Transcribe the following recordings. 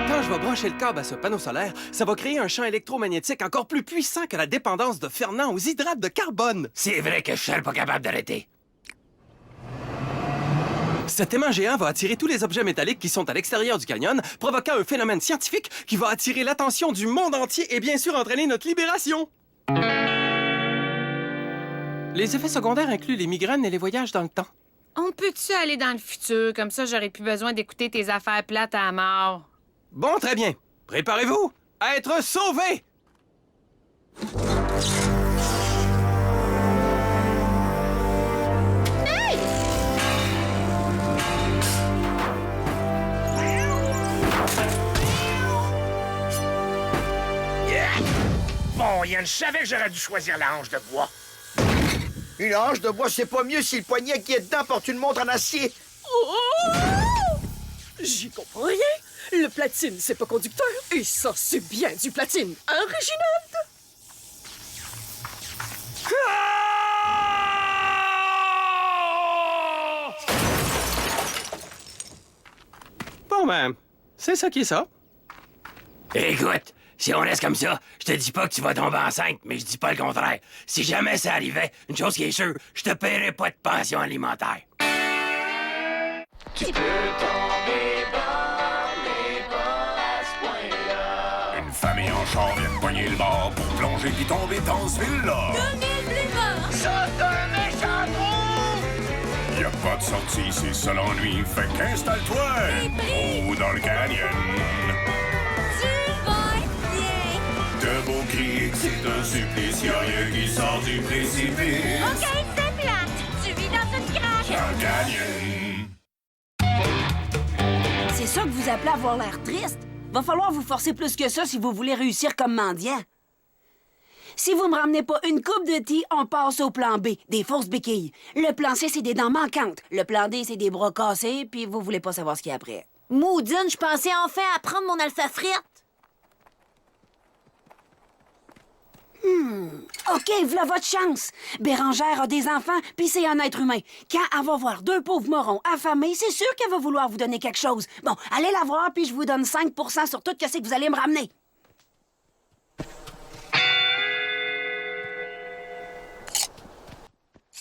Quand je vais brancher le câble à ce panneau solaire, ça va créer un champ électromagnétique encore plus puissant que la dépendance de Fernand aux hydrates de carbone. C'est vrai que je serais pas capable d'arrêter. Cet aimant géant va attirer tous les objets métalliques qui sont à l'extérieur du canyon, provoquant un phénomène scientifique qui va attirer l'attention du monde entier et bien sûr entraîner notre libération. Les effets secondaires incluent les migraines et les voyages dans le temps. On peut-tu aller dans le futur? Comme ça, j'aurais plus besoin d'écouter tes affaires plates à mort. Bon, très bien. Préparez-vous à être sauvés! Bon, Yann, je savais que j'aurais dû choisir la hanche de bois. Une hanche de bois, c'est pas mieux si le poignet qui est dedans porte une montre en acier. Oh! J'y comprends rien. Le platine, c'est pas conducteur. Et ça, c'est bien du platine. Hein, Réginald? Bon, ben, c'est ça qui est ça. Écoute, si on reste comme ça, je te dis pas que tu vas tomber enceinte, mais je dis pas le contraire. Si jamais ça arrivait, une chose qui est sûre, je te paierai pas de pension alimentaire. Tu peux tomber dans les bras à ce point-là. Une famille en char vient de pogner le bord pour plonger puis tomber dans ce ville-là. Ça, c'est un méchant trou! Y a pas de sortie, c'est ça l'ennui, fait qu'installe-toi haut dans le canyon. Tu vas être bien! De beaux cris, c'est un supplice, y'a rien qui sort du précipice. OK, c'est plate! Tu vis dans une crache! Dans le canyon. C'est ça que vous appelez avoir l'air triste? Va falloir vous forcer plus que ça si vous voulez réussir comme mendiant. Si vous me ramenez pas une coupe de thé, on passe au plan B, des fausses béquilles. Le plan C, c'est des dents manquantes. Le plan D, c'est des bras cassés, puis vous voulez pas savoir ce qu'il y a après. Maudine, je pensais enfin apprendre mon alpha frite. OK, voilà votre chance. Bérangère a des enfants, puis c'est un être humain. Quand elle va voir deux pauvres morons affamés, c'est sûr qu'elle va vouloir vous donner quelque chose. Bon, allez la voir, puis je vous donne 5 sur tout ce que vous allez me ramener.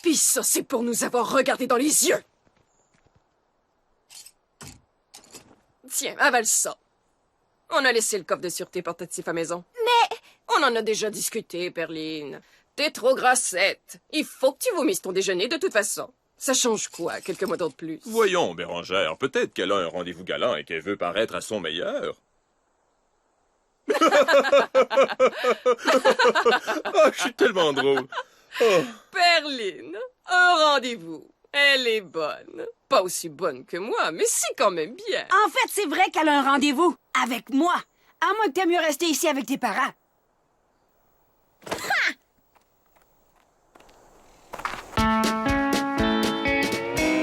Puis ça, c'est pour nous avoir regardé dans les yeux. Tiens, avale ça. On a laissé le coffre de sûreté portatif à maison. Mais On en a déjà discuté, Perline. T'es trop grassette. Il faut que tu vomisses ton déjeuner de toute façon. Ça change quoi, quelques mois d'autre plus? Voyons, Bérangère, peut-être qu'elle a un rendez-vous galant et qu'elle veut paraître à son meilleur. Ah, je suis tellement drôle. Oh. Perline, un rendez-vous. Elle est bonne. Pas aussi bonne que moi, mais c'est quand même bien. En fait, c'est vrai qu'elle a un rendez-vous avec moi. À moins que t'aimes mieux rester ici avec tes parents.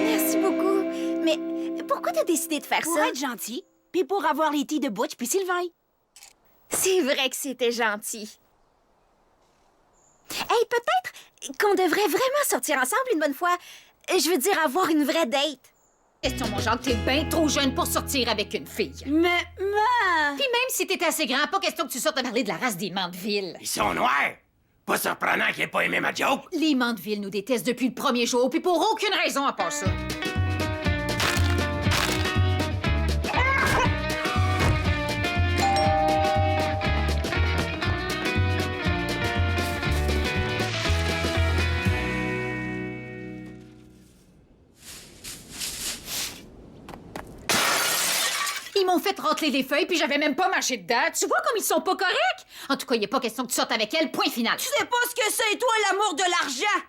merci beaucoup. Mais pourquoi t'as décidé de faire Pour ça? être gentil, puis pour avoir les tis de Butch puis Sylvain. C'est vrai que c'était gentil. Hey, peut-être qu'on devrait vraiment sortir ensemble une bonne fois. Je veux dire, avoir une vraie date. Question, mon genre, t'es bien trop jeune pour sortir avec une fille. Mais... Puis même si t'étais assez grand, pas question que tu sortes à parler de la race des Mandeville. Ils sont noirs! Pas surprenant qu'il ait pas aimé ma joke! Les Mandeville nous détestent depuis le premier jour, puis pour aucune raison à part ça. Ils m'ont fait rentrer les feuilles, puis j'avais même pas marché dedans. Tu vois comme ils sont pas corrects? En tout cas, il n'y a pas question que tu sortes avec elle, point final. Tu sais pas ce que c'est, toi, l'amour de l'argent!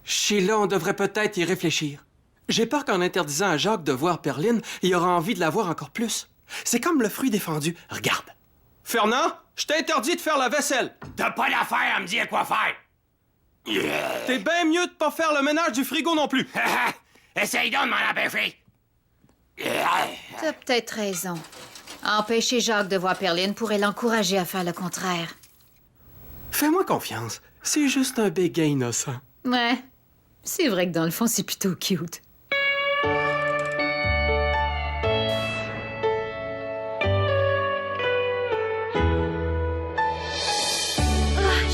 Sheila, on devrait peut-être y réfléchir. J'ai peur qu'en interdisant à Jacques de voir Perline, il aura envie de la voir encore plus. C'est comme le fruit défendu. Regarde. Fernand, je t'interdis de faire la vaisselle. T'as pas l'affaire à me dire quoi faire! T'es bien mieux de pas faire le ménage du frigo non plus. Essaye donc de m'en empêcher! T'as peut-être raison. Empêcher Jacques de voir Perline pourrait l'encourager à faire le contraire. Fais-moi confiance. C'est juste un béguin innocent. Ouais. C'est vrai que dans le fond, c'est plutôt cute.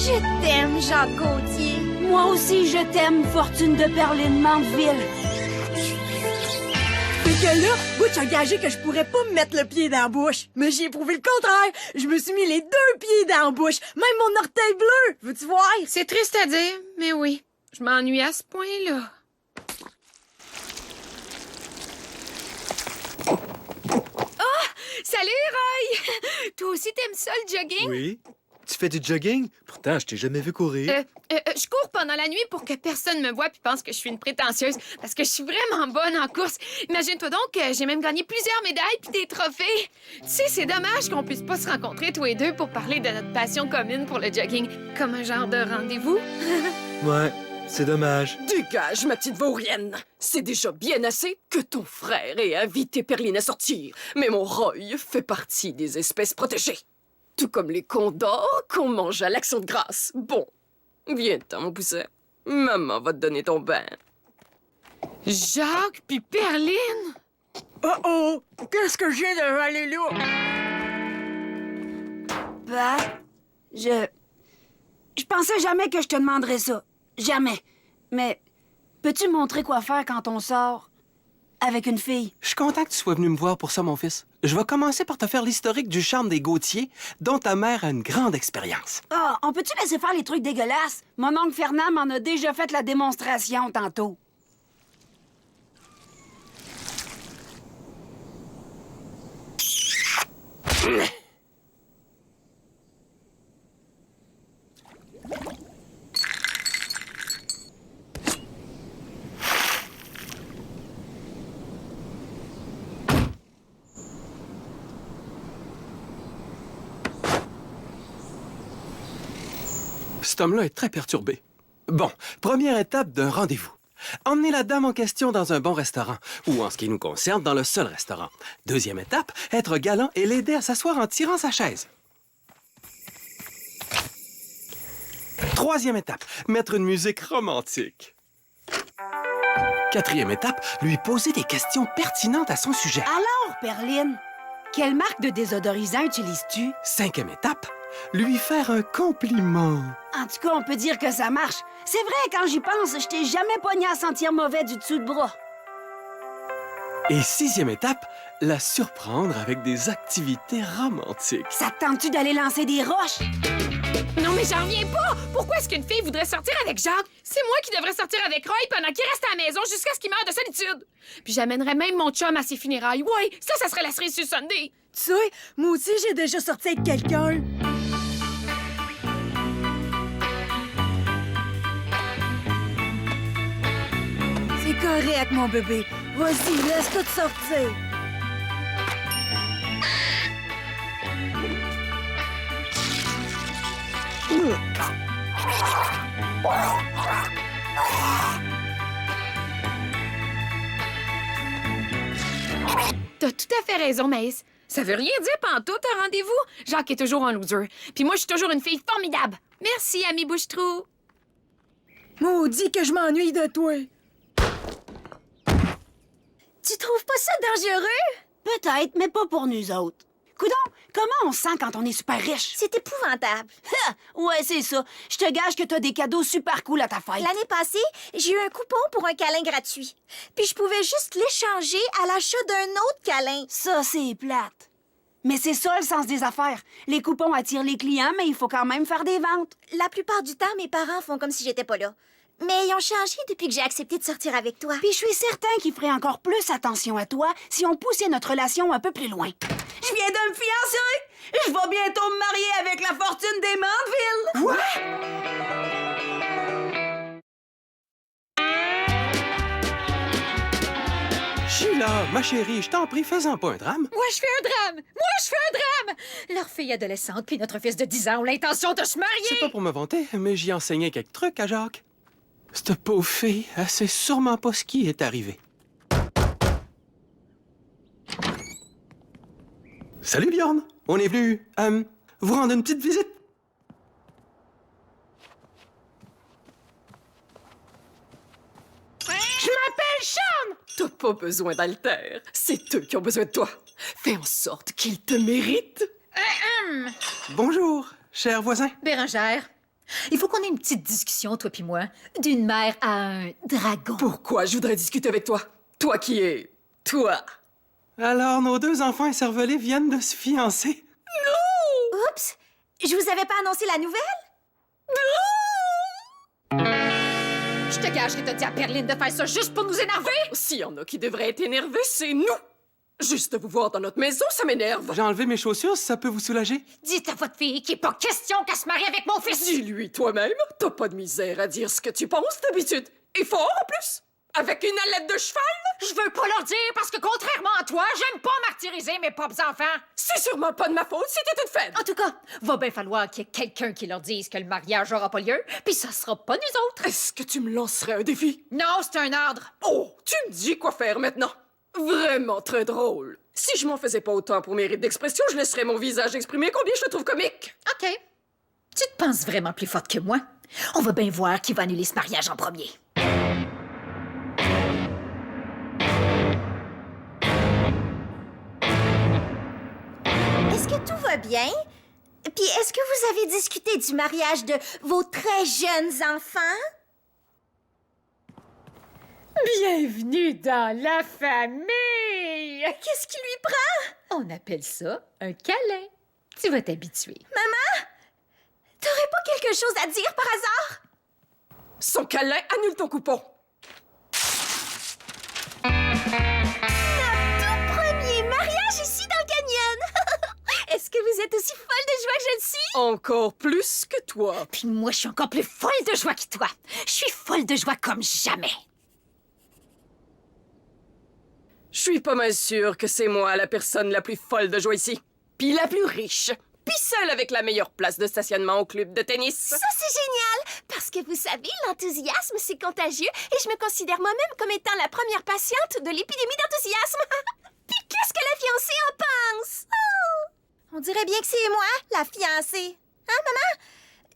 Je t'aime, Jacques Gauthier. Moi aussi, je t'aime, Fortune de Perline Mandeville. Fait que là, Butch a gagé que je pourrais pas me mettre le pied dans la bouche. Mais j'ai prouvé le contraire. Je me suis mis les 2 pieds dans la bouche. Même mon orteil bleu. Veux-tu voir? C'est triste à dire, mais oui. Je m'ennuie à ce point-là. Salut, Roy! Toi aussi, t'aimes ça, le jogging? Oui. Tu fais du jogging? Pourtant, je t'ai jamais vu courir. Je cours pendant la nuit pour que personne me voie puis pense que je suis une prétentieuse, parce que je suis vraiment bonne en course. Imagine-toi donc que j'ai même gagné plusieurs médailles puis des trophées. Tu sais, c'est dommage qu'on puisse pas se rencontrer tous les deux pour parler de notre passion commune pour le jogging, comme un genre de rendez-vous. Ouais, c'est dommage. Dégage, ma petite vaurienne. C'est déjà bien assez que ton frère ait invité Perline à sortir. Mais mon Roy fait partie des espèces protégées. Tout comme les condors qu'on mange à l'Action de grâce. Bon, viens-t'en, mon pousset. Maman va te donner ton bain. Jacques puis Perline? Oh! Qu'est-ce que j'ai de aller là? Bah, je pensais jamais que je te demanderais ça. Jamais. Mais peux-tu me montrer quoi faire quand on sort avec une fille? Je suis content que tu sois venu me voir pour ça, mon fils. Je vais commencer par te faire l'historique du charme des Gauthier, dont ta mère a une grande expérience. Ah, on peut-tu laisser faire les trucs dégueulasses? Mon oncle Fernand m'en a déjà fait la démonstration tantôt. Cet homme-là est très perturbé. Bon, première étape d'un rendez-vous. Emmener la dame en question dans un bon restaurant, ou en ce qui nous concerne, dans le seul restaurant. Deuxième étape, être galant et l'aider à s'asseoir en tirant sa chaise. Troisième étape, mettre une musique romantique. Quatrième étape, lui poser des questions pertinentes à son sujet. Alors, Perline, quelle marque de désodorisant utilises-tu? Cinquième étape, lui faire un compliment. En tout cas, on peut dire que ça marche. C'est vrai, quand j'y pense, je t'ai jamais pogné à sentir mauvais du dessous de bras. Et sixième étape, la surprendre avec des activités romantiques. Ça te tente-tu d'aller lancer des roches? Non, mais j'en reviens pas! Pourquoi est-ce qu'une fille voudrait sortir avec Jacques? C'est moi qui devrais sortir avec Roy pendant qu'il reste à la maison jusqu'à ce qu'il meure de solitude. Puis j'amènerais même mon chum à ses funérailles. Ouais, ça serait la cerise sur Sunday. Tu sais, moi aussi, j'ai déjà sorti avec quelqu'un. C'est correct, mon bébé. Vas-y, laisse tout sortir. T'as tout à fait raison, Maïs. Ça veut rien dire pantoute, un rendez-vous. Jacques est toujours un loser. Puis moi, je suis toujours une fille formidable. Merci, ami Bouche-Trou. Maudit que je m'ennuie de toi. Tu trouves pas ça dangereux? Peut-être, mais pas pour nous autres. Coudon, comment on se sent quand on est super riche? C'est épouvantable. Ha! Ouais, c'est ça. Je te gage que t'as des cadeaux super cool à ta fête. L'année passée, j'ai eu un coupon pour un câlin gratuit. Puis je pouvais juste l'échanger à l'achat d'un autre câlin. Ça, c'est plate. Mais c'est ça le sens des affaires. Les coupons attirent les clients, mais il faut quand même faire des ventes. La plupart du temps, mes parents font comme si j'étais pas là. Mais ils ont changé depuis que j'ai accepté de sortir avec toi. Puis je suis certain qu'ils feraient encore plus attention à toi si on poussait notre relation un peu plus loin. Je viens de me fiancer! Je vais bientôt me marier avec la fortune des Mandeville! Sheila, ma chérie, je t'en prie, fais-en pas un drame. Moi, je fais un drame! Moi, je fais un drame! Leur fille adolescente puis notre fils de 10 ans ont l'intention de se marier! C'est pas pour me vanter, mais j'y enseignais quelques trucs à Jacques. Cette pauvre fille, elle sait sûrement pas ce qui est arrivé. Salut, Bjorn. On est venu, vous rendre une petite visite. Je m'appelle Sean! T'as pas besoin d'altère. C'est eux qui ont besoin de toi. Fais en sorte qu'ils te méritent. Bonjour, cher voisin. Bérengère, Il faut qu'on ait une petite discussion, toi puis moi, d'une mère à un dragon. Pourquoi je voudrais discuter avec toi? Toi qui es... toi. Alors, nos 2 enfants écervelés viennent de se fiancer. Oups! Je vous avais pas annoncé la nouvelle? Je te gage que t'as dit à Perline de faire ça juste pour nous énerver! S'il y en a qui devraient être énervés, c'est nous! Juste de vous voir dans notre maison, ça m'énerve! J'ai enlevé mes chaussures, si ça peut vous soulager. Dites à votre fille qu'il n'est pas question qu'elle se marie avec mon fils! Dis-lui toi-même, t'as pas de misère à dire ce que tu penses d'habitude. Et fort en plus! Avec une allette de cheval? Je veux pas leur dire parce que contrairement à toi, j'aime pas martyriser mes propres enfants! C'est sûrement pas de ma faute, c'était toute faite! En tout cas, va bien falloir qu'il y ait quelqu'un qui leur dise que le mariage aura pas lieu, puis ça sera pas nous autres! Est-ce que tu me lancerais un défi? Non, c'est un ordre! Oh, tu me dis quoi faire maintenant? Vraiment très drôle. Si je m'en faisais pas autant pour mes rites d'expression, je laisserais mon visage exprimer combien je le trouve comique. OK. Tu te penses vraiment plus forte que moi? On va bien voir qui va annuler ce mariage en premier. Est-ce que tout va bien? Puis est-ce que vous avez discuté du mariage de vos très jeunes enfants? Bienvenue dans la famille! Qu'est-ce qui lui prend? On appelle ça un câlin. Tu vas t'habituer. Maman? T'aurais pas quelque chose à dire par hasard? Son câlin annule ton coupon. Notre tout premier mariage ici dans le canyon! Est-ce que vous êtes aussi folle de joie que je le suis? Encore plus que toi. Puis moi, je suis encore plus folle de joie que toi. Je suis folle de joie comme jamais. Je suis pas mal sûre que c'est moi la personne la plus folle de joie ici. Puis la plus riche. Puis celle avec la meilleure place de stationnement au club de tennis. Ça, c'est génial! Parce que vous savez, l'enthousiasme, c'est contagieux et je me considère moi-même comme étant la première patiente de l'épidémie d'enthousiasme. Puis qu'est-ce que la fiancée en pense? Oh! On dirait bien que c'est moi, la fiancée. Hein, maman?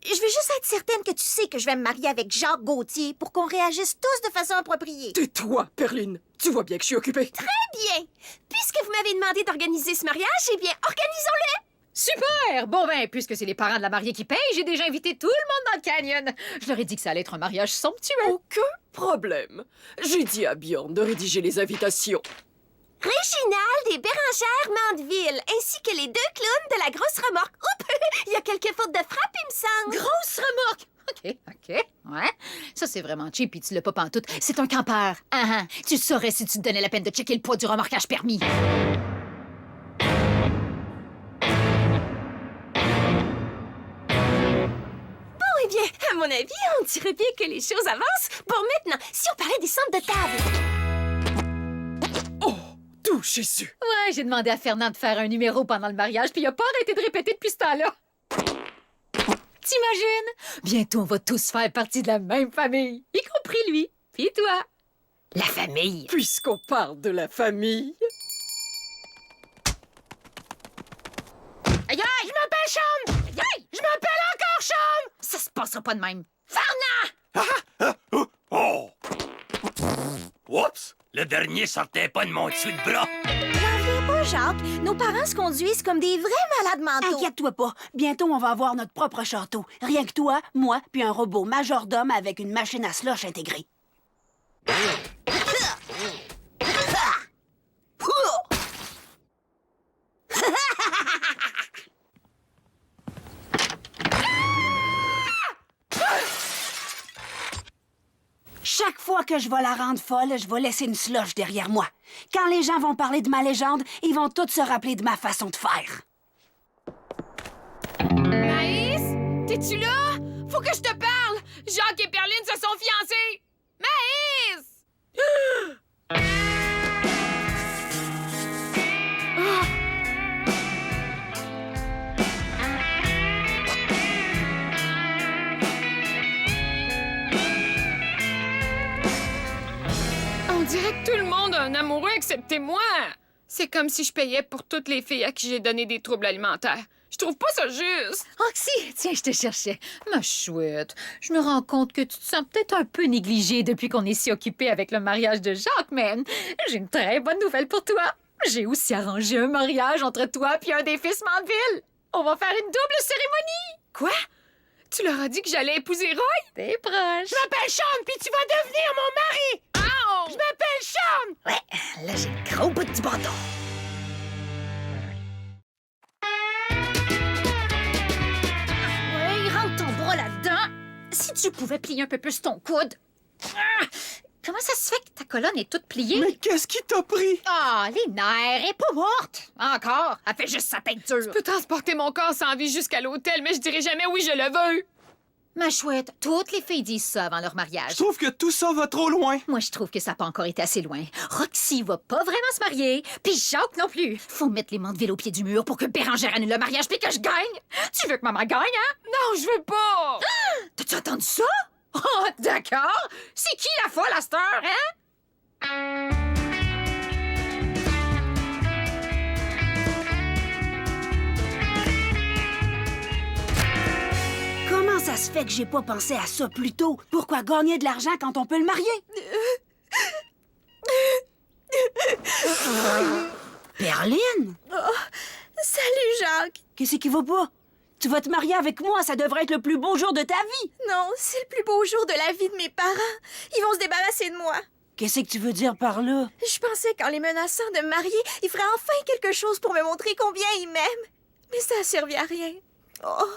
Je veux juste être certaine que tu sais que je vais me marier avec Jacques Gauthier pour qu'on réagisse tous de façon appropriée. Tais-toi, Perline. Tu vois bien que je suis occupée. Très bien! Puisque vous m'avez demandé d'organiser ce mariage, eh bien, organisons-le! Super! Bon ben, puisque c'est les parents de la mariée qui payent, j'ai déjà invité tout le monde dans le canyon. Je leur ai dit que ça allait être un mariage somptueux. Aucun problème. J'ai dit à Bjorn de rédiger les invitations. Réginald et Bérangère Mandeville, ainsi que les 2 clowns de la grosse remorque. Oups! Il y a quelques fautes de frappe, il me semble. Grosse remorque! OK. Ouais. Ça, c'est vraiment cheap, puis tu l'as pas pantoute. C'est un campeur. Tu le saurais si tu te donnais la peine de checker le poids du remorquage permis. Eh bien, à mon avis, on dirait bien que les choses avancent. Bon, maintenant, si on parlait des centres de table. Oh, tout Jésus! Ouais, j'ai demandé à Fernand de faire un numéro pendant le mariage, puis il a pas arrêté de répéter depuis ce temps-là. T'imagines? Bientôt, on va tous faire partie de la même famille, y compris lui, puis toi. La famille. Puisqu'on parle de la famille... Aïe, aïe, je m'appelle Sean! Aïe, aïe, je m'appelle encore Sean! Ça se passera pas de même. Fernand! Oh! Oups! Le dernier sortait pas de mon dessous de bras. J'en reviens pas, Jacques. Nos parents se conduisent comme des vrais malades mentaux. Inquiète-toi pas. Bientôt, on va avoir notre propre château. Rien que toi, moi, puis un robot majordome avec une machine à slush intégrée. Chaque fois que je vais la rendre folle, je vais laisser une slush derrière moi. Quand les gens vont parler de ma légende, ils vont tous se rappeler de ma façon de faire. Maïs? T'es-tu là? Faut que je te parle! Jacques et Perline se sont fiancés! Maïs! On dirait que tout le monde a un amoureux excepté moi! C'est comme si je payais pour toutes les filles à qui j'ai donné des troubles alimentaires. Je trouve pas ça juste! Oxy, tiens, je te cherchais. Ma chouette, je me rends compte que tu te sens peut-être un peu négligée depuis qu'on est si occupé avec le mariage de Jacques, mais j'ai une très bonne nouvelle pour toi. J'ai aussi arrangé un mariage entre toi et un des fils Mandeville. On va faire une double cérémonie. Quoi? Tu leur as dit que j'allais épouser Roy? T'es proche. Je m'appelle Sean, puis tu vas devenir mon mari! Oh! Je m'appelle Sean! Ouais, là, j'ai le gros bout du bâton. Ouais, rentre ton bras là-dedans. Si tu pouvais plier un peu plus ton coude. Ah! Comment ça se fait que ta colonne est toute pliée? Mais qu'est-ce qui t'a pris? Ah, les nerfs, elle est pas morte. Encore, elle fait juste sa peinture. Je peux transporter mon corps sans vie jusqu'à l'hôtel, mais je dirai jamais oui, je le veux. Ma chouette, toutes les filles disent ça avant leur mariage. Je trouve que tout ça va trop loin. Moi, je trouve que ça n'a pas encore été assez loin. Roxy va pas vraiment se marier, puis Jacques non plus. Faut mettre les mandeville au pied du mur pour que Bérangère annule le mariage puis que je gagne. Tu veux que maman gagne, hein? Non, je veux pas. T'as-tu entendu ça? Oh, d'accord. C'est qui la folle à cette heure, hein? Comment ça se fait que j'ai pas pensé à ça plus tôt? Pourquoi gagner de l'argent quand on peut le marier? Perline? Oh, salut, Jacques. Qu'est-ce qui va pas? Tu vas te marier avec moi, ça devrait être le plus beau jour de ta vie. Non, c'est le plus beau jour de la vie de mes parents. Ils vont se débarrasser de moi. Qu'est-ce que tu veux dire par là? Je pensais qu'en les menaçant de me marier, ils feraient enfin quelque chose pour me montrer combien ils m'aiment. Mais ça a servi à rien. Oh.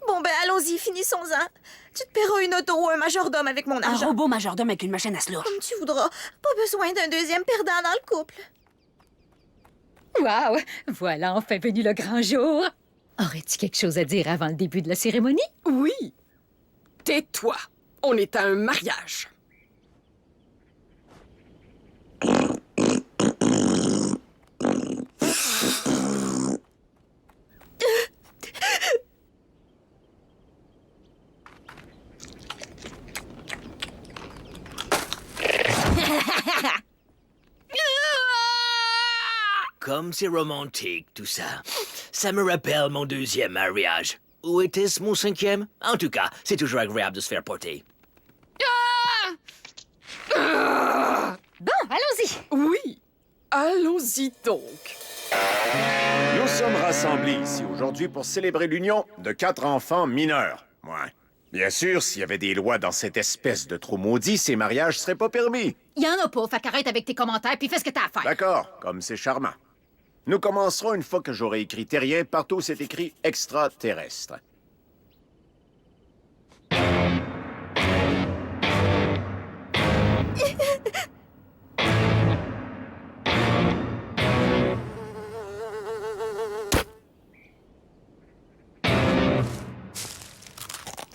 Bon, ben allons-y, finissons-en. Tu te paieras une auto ou un majordome avec mon Un argent. robot majordome avec une machine à slush. Comme tu voudras. Pas besoin d'un deuxième perdant dans le couple. Wow! Voilà enfin venu le grand jour. Aurais-tu quelque chose à dire avant le début de la cérémonie? Oui. Tais-toi. On est à un mariage. Comme c'est romantique, tout ça. Ça me rappelle mon deuxième mariage. Ou était-ce mon cinquième? En tout cas, c'est toujours agréable de se faire porter. Bon, allons-y. Oui. Allons-y donc. Nous sommes rassemblés ici aujourd'hui pour célébrer l'union de 4 enfants mineurs. Ouais. Bien sûr, s'il y avait des lois dans cette espèce de trou maudit, ces mariages seraient pas permis. Il y en a pas, fait qu'arrête avec tes commentaires puis fais ce que t'as à faire. D'accord, comme c'est charmant. Nous commencerons une fois que j'aurai écrit terrien partout où c'est écrit extraterrestre.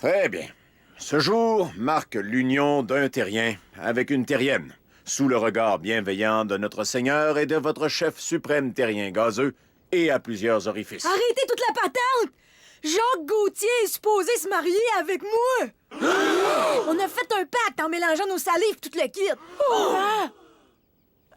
Très bien. Ce jour marque l'union d'un terrien avec une terrienne, sous le regard bienveillant de notre Seigneur et de votre chef suprême terrien gazeux, et à plusieurs orifices. Arrêtez toute la patente! Jacques Gauthier est supposé se marier avec moi! On a fait un pacte en mélangeant nos salives toute le kit. Hein?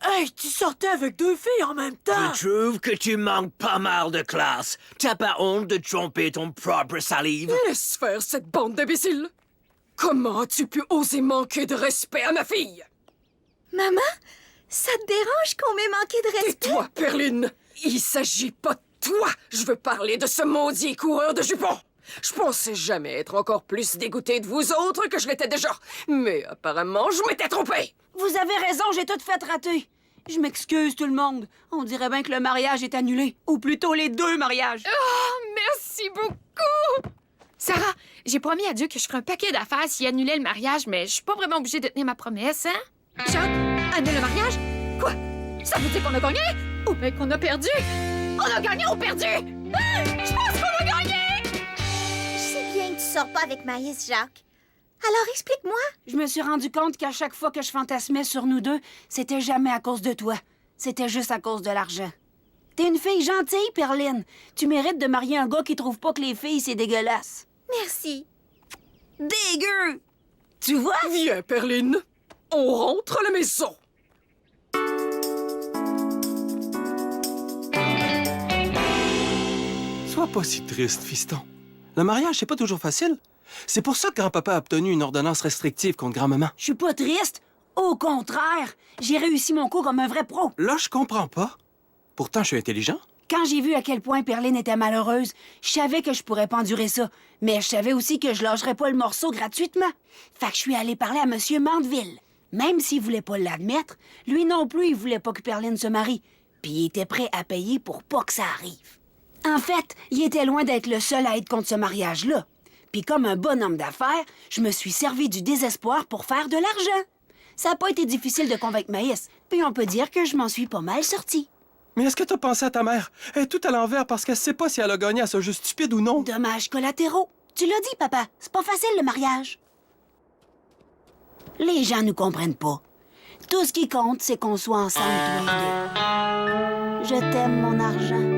Hey, tu sortais avec 2 filles en même temps! Je trouve que tu manques pas mal de classe. T'as pas honte de tromper ton propre salive? Laisse faire cette bande d'imbéciles. Comment as-tu pu oser manquer de respect à ma fille? Maman, ça te dérange qu'on m'ait manqué de respect? Tais-toi, Perline! Il s'agit pas de toi! Je veux parler de ce maudit coureur de jupons! Je pensais jamais être encore plus dégoûté de vous autres que je l'étais déjà. Mais apparemment, je m'étais trompé. Vous avez raison, j'ai tout fait rater. Je m'excuse, tout le monde. On dirait bien que le mariage est annulé. Ou plutôt les 2 mariages. Oh, merci beaucoup! Sarah, j'ai promis à Dieu que je ferais un paquet d'affaires s'il annulait le mariage, mais je suis pas vraiment obligée de tenir ma promesse, hein? Jacques, annule le mariage? Quoi? Ça veut dire qu'on a gagné? Ou bien qu'on a perdu? On a gagné ou perdu? Ah! Je pense qu'on a gagné! Je sais bien que tu sors pas avec Maïs, Jacques. Alors explique-moi. Je me suis rendu compte qu'à chaque fois que je fantasmais sur nous 2, c'était jamais à cause de toi. C'était juste à cause de l'argent. T'es une fille gentille, Perline. Tu mérites de marier un gars qui trouve pas que les filles, c'est dégueulasse. Merci. Dégueu! Tu vois? Viens, Perline. On rentre à la maison. Sois pas si triste, fiston. Le mariage, c'est pas toujours facile. C'est pour ça que grand-papa a obtenu une ordonnance restrictive contre grand-maman. Je suis pas triste. Au contraire, j'ai réussi mon cours comme un vrai pro. Là, je comprends pas. Pourtant, je suis intelligent. Quand j'ai vu à quel point Perline était malheureuse, je savais que je pourrais pas endurer ça, mais je savais aussi que je lâcherais pas le morceau gratuitement. Fait que je suis allée parler à M. Mandeville. Même s'il voulait pas l'admettre, lui non plus, il voulait pas que Perline se marie, puis il était prêt à payer pour pas que ça arrive. En fait, il était loin d'être le seul à être contre ce mariage-là. Puis comme un bon homme d'affaires, je me suis servi du désespoir pour faire de l'argent. Ça a pas été difficile de convaincre Maïs, puis on peut dire que je m'en suis pas mal sortie. Mais est-ce que t'as pensé à ta mère? Elle est tout à l'envers parce qu'elle sait pas si elle a gagné à ce jeu stupide ou non. Dommages collatéraux. Tu l'as dit, papa. C'est pas facile, le mariage. Les gens nous comprennent pas. Tout ce qui compte, c'est qu'on soit ensemble tous les deux. Je t'aime, mon argent.